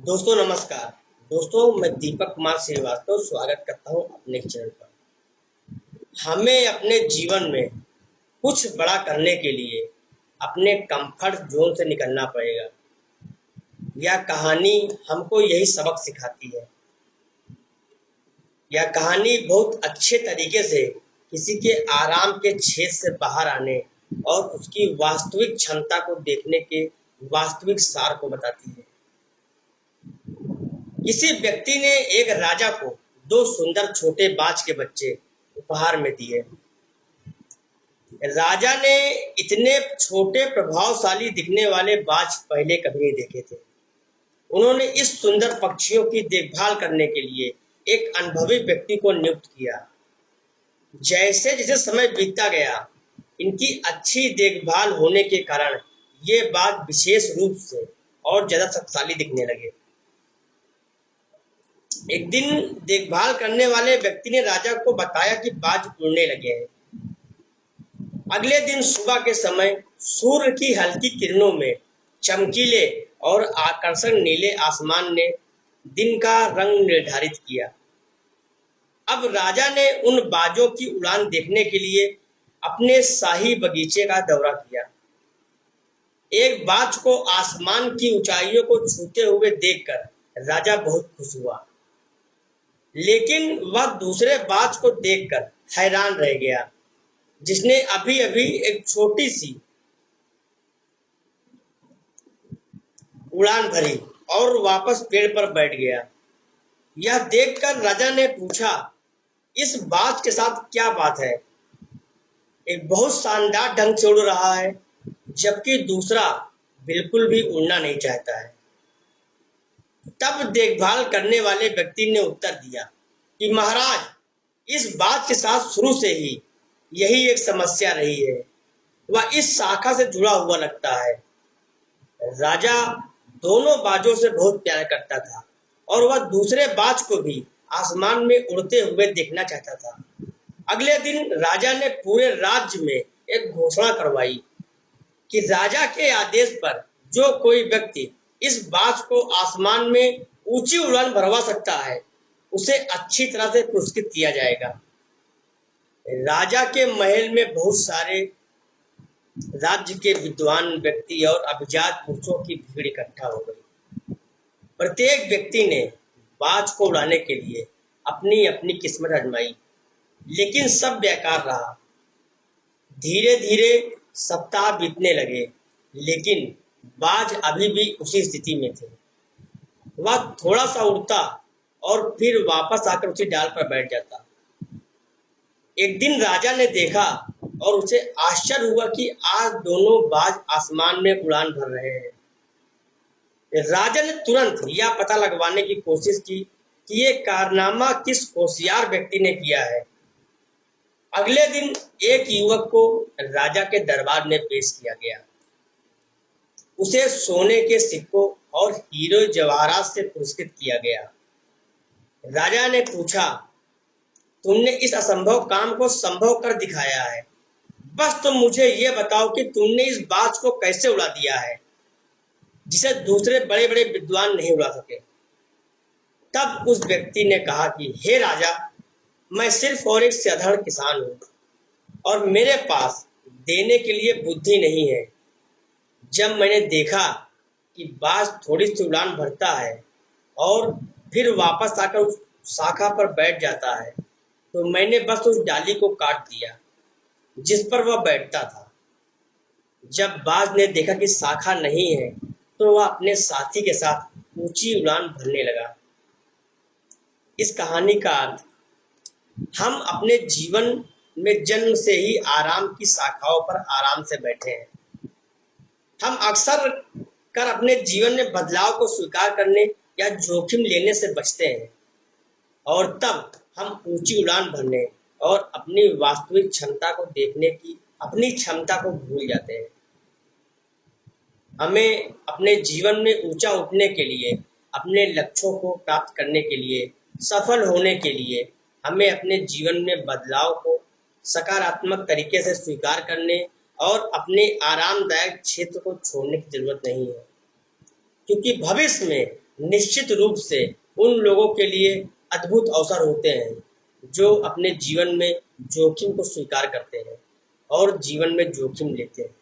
दोस्तों नमस्कार। दोस्तों मैं दीपक कुमार श्रीवास्तव स्वागत करता हूं अपने चैनल पर। हमें अपने जीवन में कुछ बड़ा करने के लिए अपने कंफर्ट जोन से निकलना पड़ेगा। यह कहानी हमको यही सबक सिखाती है। यह कहानी बहुत अच्छे तरीके से किसी के आराम के क्षेत्र से बाहर आने और उसकी वास्तविक क्षमता को देखने के वास्तविक सार को बताती है। किसी व्यक्ति ने एक राजा को दो सुंदर छोटे बाज के बच्चे उपहार में दिए। राजा ने इतने छोटे प्रभावशाली दिखने वाले बाज पहले कभी नहीं देखे थे। उन्होंने इस सुंदर पक्षियों की देखभाल करने के लिए एक अनुभवी व्यक्ति को नियुक्त किया। जैसे जैसे समय बीतता गया, इनकी अच्छी देखभाल होने के कारण ये बाज विशेष रूप से और ज्यादा शक्तिशाली दिखने लगे। एक दिन देखभाल करने वाले व्यक्ति ने राजा को बताया कि बाज उड़ने लगे हैं। अगले दिन सुबह के समय सूर्य की हल्की किरणों में चमकीले और आकर्षक नीले आसमान ने दिन का रंग निर्धारित किया। अब राजा ने उन बाजों की उड़ान देखने के लिए अपने शाही बगीचे का दौरा किया। एक बाज को आसमान की ऊंचाइयों को छूते हुए देखकर राजा बहुत खुश हुआ, लेकिन वह दूसरे बाज को देखकर हैरान रह गया, जिसने अभी अभी एक छोटी सी उड़ान भरी और वापस पेड़ पर बैठ गया। यह देखकर राजा ने पूछा, इस बाज के साथ क्या बात है? एक बहुत शानदार ढंग से उड़ रहा है, जबकि दूसरा बिल्कुल भी उड़ना नहीं चाहता है। तब देखभाल करने वाले व्यक्ति ने उत्तर दिया कि महाराज, इस बात के साथ शुरू से ही यही एक समस्या रही है। वह इस शाखा से जुड़ा हुआ लगता है। राजा दोनों बाजों से बहुत प्यार करता था और वह दूसरे बाज को भी आसमान में उड़ते हुए देखना चाहता था। अगले दिन राजा ने पूरे राज्य में एक घोषणा करवाई कि राजा के आदेश पर जो कोई व्यक्ति इस बाज को आसमान में ऊंची उड़ान भरवा सकता है, उसे अच्छी तरह से पुरस्कृत किया जाएगा। राजा के महल में बहुत सारे राज्य के विद्वान व्यक्ति और अभिजात पुरुषों की भीड़ इकट्ठा हो गई। प्रत्येक व्यक्ति ने बाज को उड़ाने के लिए अपनी अपनी किस्मत आजमाई, लेकिन सब बेकार रहा। धीरे धीरे सप्ताह बीतने लगे, लेकिन बाज अभी भी उसी स्थिति में थे। वह थोड़ा सा उड़ता और फिर वापस आकर उसी डाल पर बैठ जाता। एक दिन राजा ने देखा और उसे आश्चर्य हुआ कि आज दोनों बाज आसमान में उड़ान भर रहे हैं। राजा ने तुरंत यह पता लगवाने की कोशिश की कि ये कारनामा किस होशियार व्यक्ति ने किया है। अगले दिन एक युवक को राजा के दरबार में पेश किया गया। उसे सोने के सिक्कों और हीरे जवाहरात से पुरस्कृत किया गया। राजा ने पूछा, तुमने इस असंभव काम को संभव कर दिखाया है। बस तुम मुझे ये बताओ कि तुमने इस बाज को कैसे उड़ा दिया है, जिसे दूसरे बड़े बड़े विद्वान नहीं उड़ा सके। तब उस व्यक्ति ने कहा कि हे राजा, मैं सिर्फ और एक साधारण किसान हूँ और मेरे पास देने के लिए बुद्धि नहीं है। जब मैंने देखा कि बाज थोड़ी सी उड़ान भरता है और फिर वापस आकर उस शाखा पर बैठ जाता है, तो मैंने बस उस डाली को काट दिया जिस पर वह बैठता था। जब बाज ने देखा कि शाखा नहीं है, तो वह अपने साथी के साथ ऊंची उड़ान भरने लगा। इस कहानी का अर्थ, हम अपने जीवन में जन्म से ही आराम की शाखाओं पर आराम से बैठे हैं। हम अक्सर कर अपने जीवन में बदलाव को स्वीकार करने या जोखिम लेने से बचते हैं, और तब हम ऊंची उड़ान भरने और अपनी वास्तविक क्षमता को देखने की अपनी क्षमता को भूल जाते हैं। हमें अपने जीवन में ऊंचा उठने के लिए, अपने लक्ष्यों को प्राप्त करने के लिए, सफल होने के लिए हमें अपने जीवन में बदलाव को सकारात्मक तरीके से स्वीकार करने और अपने आरामदायक क्षेत्र को छोड़ने की जरूरत नहीं है, क्योंकि भविष्य में निश्चित रूप से उन लोगों के लिए अद्भुत अवसर होते हैं जो अपने जीवन में जोखिम को स्वीकार करते हैं और जीवन में जोखिम लेते हैं।